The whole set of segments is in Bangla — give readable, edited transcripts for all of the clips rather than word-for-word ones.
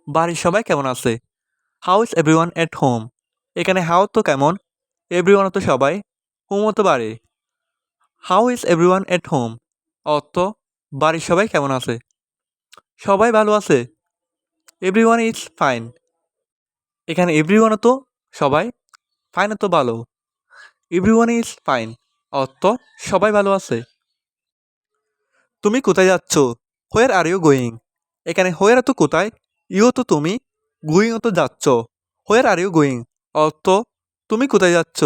বাড়ির সবাই কেমন আছে? How is everyone at home? এখানে হাউ তো কেমন, এভরিওয়ান তো সবাই, হোম তো বাড়ি। How is everyone at home অর্থ বাড়ির সবাই কেমন আছে? সবাই ভালো আছে। Everyone is fine. এখানে এভরিওয়ান তো সবাই, ফাইন তো ভালো। এভরিওয়ান ইজ ফাইন অর্থ সবাই ভালো আছে। তুমি কোথায় যাচ্ছ? হোয়ার আর ইউ গোয়িং? এখানে হোয়ার তো কোথায়, ইউ তো তুমি, গোয়িং তো যাচ্ছ। হোয়ার আর ইউ গোয়িং অর্থ তুমি কোথায় যাচ্ছ?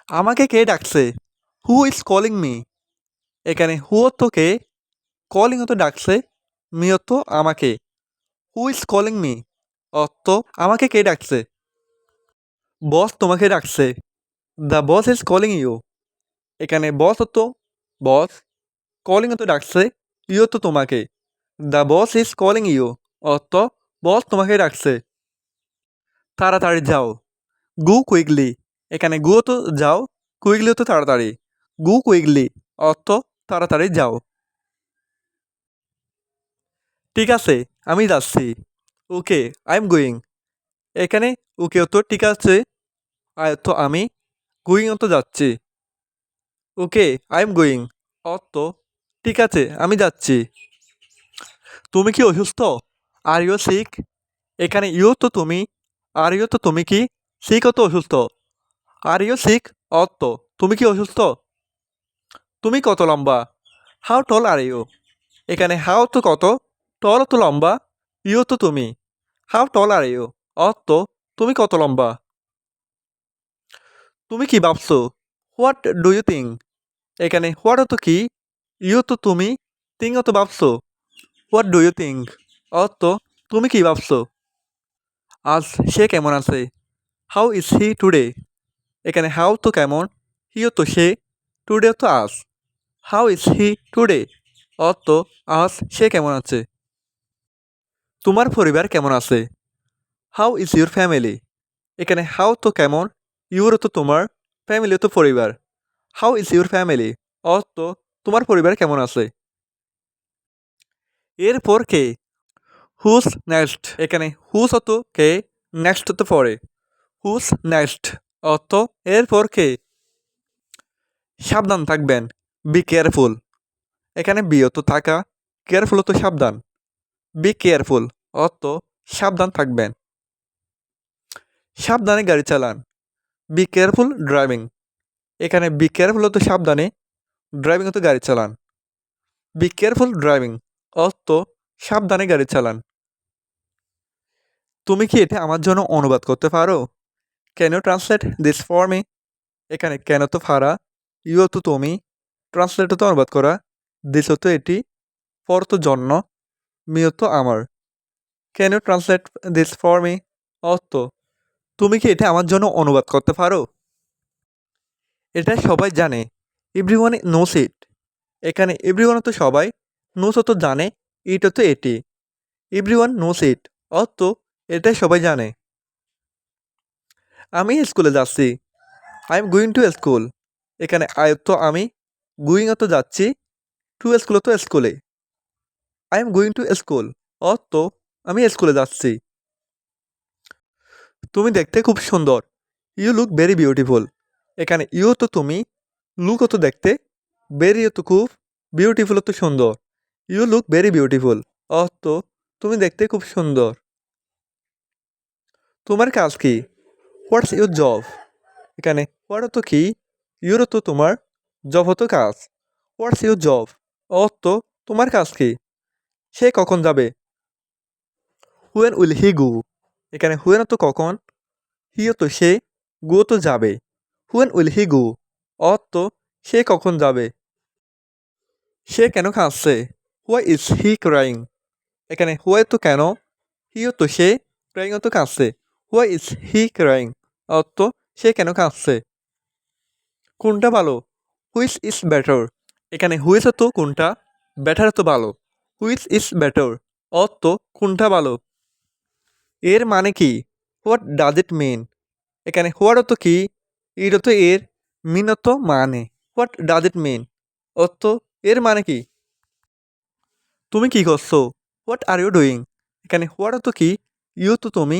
আমাকে কে ডাকছে? Who is calling me? এখানে হু তো কে, কলিং তো ডাকছে, মি তো আমাকে। হু ইজ কলিং মি অর্থ আমাকে কে ডাকছে? বস তোমাকে ডাকছে। The boss is calling you. এখানে বস তো বস, কলিং তো ডাকছে, ইউ তো তোমাকে। The boss is calling you অর্থ বস তোমাকে ডাকছে। তাড়াতাড়ি যাও। Go quickly. এখানে গো তো যাও, কুইকলি তো তাড়াতাড়ি। গো কুইকলি অর্থ তাড়াতাড়ি যাও। ঠিক আছে, আমি যাচ্ছি। ওকে, আই এম গোয়িং। এখানে ওকে তো ঠিক আছে, তো আমি, গোয়িং তো যাচ্ছি। ওকে, আই এম গোয়িং অর্থ ঠিক আছে, আমি যাচ্ছি। তুমি কি অসুস্থ? Are you sick? এখানে ইউ তো তুমি, আর ইউ তো তুমি কি, সিক তো অসুস্থ। আর ইউ সিক অর্থ তুমি কি অসুস্থ? তুমি কত লম্বা? How tall are you? এখানে হাউ তো কত, টল তো লম্বা, ইউ তো তুমি। হাউ টল আর ইউ অর্থ তুমি কত লম্বা। তুমি কি ভাবছো? What do you think? এখানে হোয়াট তো কি, ইউ তো তুমি, থিঙ্ক তো ভাবছো। হোয়াট ডু ইউ থিঙ্ক অর্থ তুমি কি ভাবছো। আজ সে কেমন আছে? How is he today? এখানে হাউ তো কেমন, হিও তো সে, টুডে তো আজ। হাউ ইজ হি টুডে অর্থ আজ সে কেমন আছে। তোমার পরিবার কেমন আছে? How is your family? এখানে হাউ তো কেমন, ইউর তো তোমার, ফ্যামিলি তো পরিবার। হাউ ইজ ইউর ফ্যামিলি অর্থ তোমার পরিবার কেমন আছে। এরপর কে? Whose next? এখানে হুজ তো কে, নেক্সট তো পরে। হুজ নেক্সট অর্থ এরপর কে। সাবধান থাকবেন, বি কেয়ারফুল। এখানে বিও তো থাকা, কেয়ারফুল তো সাবধান। বি কেয়ারফুল অর্থ সাবধান থাকবেন। সাবধানে গাড়ি চালান, বি কেয়ারফুল ড্রাইভিং। এখানে বি কেয়ারফুল তো সাবধানে, ড্রাইভিং তো গাড়ি চালান। বি কেয়ারফুল ড্রাইভিং অর্থ সাবধানে গাড়ি চালান। তুমি কি এটা আমার জন্য অনুবাদ করতে পারো? Can you translate this for me? এখানে কেন তো ফারা, ইউ তো তুমি, ট্রান্সলেট তো অনুবাদ করা, দিস তো এটি, ফর তো জন্য, মিও তো আমার। Can you translate this for me অর্থ তুমি কি এটা আমার জন্য অনুবাদ করতে পারো? এটা সবাই জানে, এভরিওয়ান নোস ইট। এখানে এভরিওয়ান তো সবাই, নোস তো জানে, ইট তো এটি। এভরিওয়ান নোস ইট অর্থ এটা সবাই জানে। আমি স্কুলে যাচ্ছি, I am going to school. এখানে আই তো আমি, গোয়িং তো যাচ্ছি, টু স্কুল তো স্কুলে। I am going to school অর্থ আমি স্কুলে যাচ্ছি। তুমি দেখতে খুব সুন্দর, ইউ লুক ভেরি বিউটিফুল। এখানে ইউ তো তুমি, লুক তো দেখতে, ভেরি তো খুব, বিউটিফুল তো সুন্দর। ইউ লুক ভেরি বিউটিফুল অর্থ তুমি দেখতে খুব সুন্দর। তোমার কাজ কি? What's your job? এখানে হোয়াট তো কি, ইউর তো তোমার, জব হতো কাজ। হোয়াটস ইউর জব অর্থ তোমার কাজ কি। সে কখন যাবে? হুয়েন উইল হি গো? এখানে হুয়েন তো কখন, হিও তো সে, গো তো যাবে। হুয়েন উইল হি গো অর্থ সে কখন যাবে। সে কেন কাঁদছে? Why is he crying? এখানে হোয়াই তো কেন, হিও তো সে, ক্রাইং তো কাঁদছে। হোয়াই ইজ হি ক্রাইং অর্থ সে কেন কাঁদছে। কোনটা ভালো? Which is better? এখানে হুইচ তো কোনটা, বেটার তো ভালো। হুইচ ইজ বেটার অর্থ কোনটা ভালো। এর মানে কি? হোয়াট ডাজ ইট মিন? এখানে হোয়াট তো কি, এর তো এর, মিন তো মানে। হোয়াট ডাজ ইট মিন অর্থ এর মানে কি। তুমি কি করছো? What are you doing? এখানে হোয়াট অর্থ কি, ইউ তো তুমি,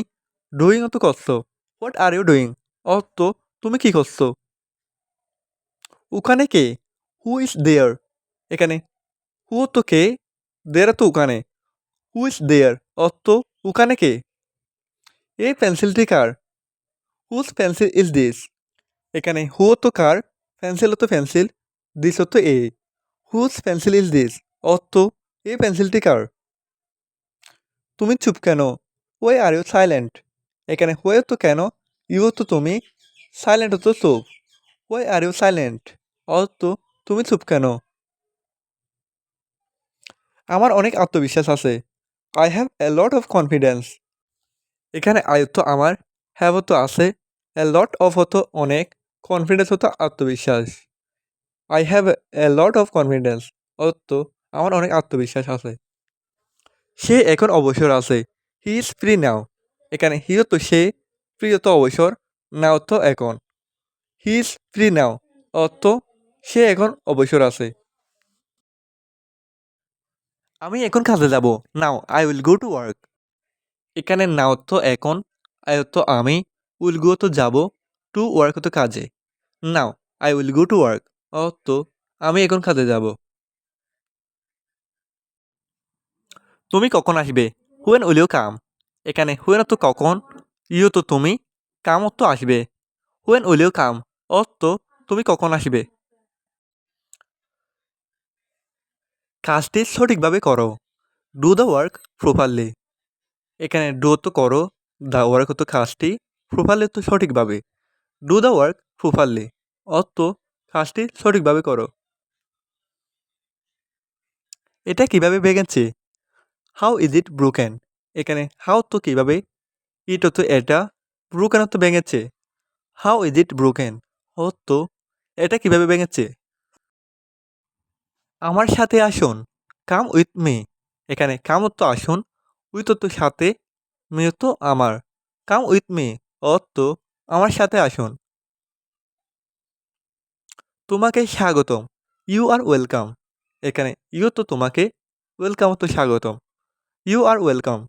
ডুইং অর্থ করছো। হোয়াট আর ইউ ডুইং অর্থ তুমি কি করছো। ওখানে কে? Who is there? এখানে হু অর্থ কে, দেয়ার অর্থ ওখানে। হু ইজ দেয়ার অর্থ ওখানে কে। এই পেন্সিলটি কার? Whose pencil is this? এখানে হু অর্থ কার, পেন্সিল অর্থ পেন্সিল, দিস অর্থ এ। হুজ পেন্সিল ইজ দিস অর্থ এই পেন্সিলটি কার। তুমি চুপ কেন? Why are you silent? এখানে হোয়াই অর্থ কেন, ইউ অর্থ তুমি, সাইলেন্ট অর্থ চুপ। ওয়াই আর ইউ সাইলেন্ট অর্থ তুমি চুপ কেন। আমার অনেক আত্মবিশ্বাস আছে। I have a lot of confidence. এখানে আই অর্থ আমার, হ্যাভ অর্থ আছে, এ লট অফ অর্থ অনেক, কনফিডেন্স অর্থ আত্মবিশ্বাস। I have a lot of confidence অর্থ আমার অনেক আত্মবিশ্বাস আছে। সে এখন অবসর আছে। He is free now. এখানে হি অর্থ সে, ফ্রি অর্থ অবসর, নাও অর্থ এখন। হি ইজ ফ্রি নাও অর্থ সে এখন অবসর আছে। আমি এখন কাজে যাব। নাও I will go to work. এখানে নাও অর্থ এখন, আই অর্থ আমি, উইল গো তো যাব, টু ওয়ার্ক তো কাজে। Now I will go to work অর্থ আমি এখন কাজে যাব। তুমি কখন আসবে? When will you come? এখানে হুয়েন অর্থ কখন, ইউ তো তুমি, কাম অর্থ আসবে। হুয়েন উইল ইউ কাম অর্থ তুমি কখন আসবে। কাজটি সঠিকভাবে করো। Do the work properly. এখানে ডু তো করো, দ্য ওয়ার্ক তো কাজটি, প্রপারলি তো সঠিকভাবে। ডু দ্য ওয়ার্ক প্রপারলি অর্থ কাজটি সঠিকভাবে করো। এটা কিভাবে ভেঙেছে? How is it broken? এখানে হাউ তো কিভাবে, ইট তো এটা, ব্রোকেন তো ভেঙেছে। হাউ ইজ ইট ব্রোকেন অর্থ এটা কিভাবে ভেঙেছে। আমার সাথে আসুন, কাম উইথ মি। এখানে কাম তো আসুন, উইথ তো সাথে, মি তো আমার। কাম উইথ মি অর্থ আমার সাথে আসুন। তোমাকে স্বাগতম, ইউ আর ওয়েলকাম। এখানে ইউ তো তোমাকে, ওয়েলকাম তো স্বাগতম। You R welcome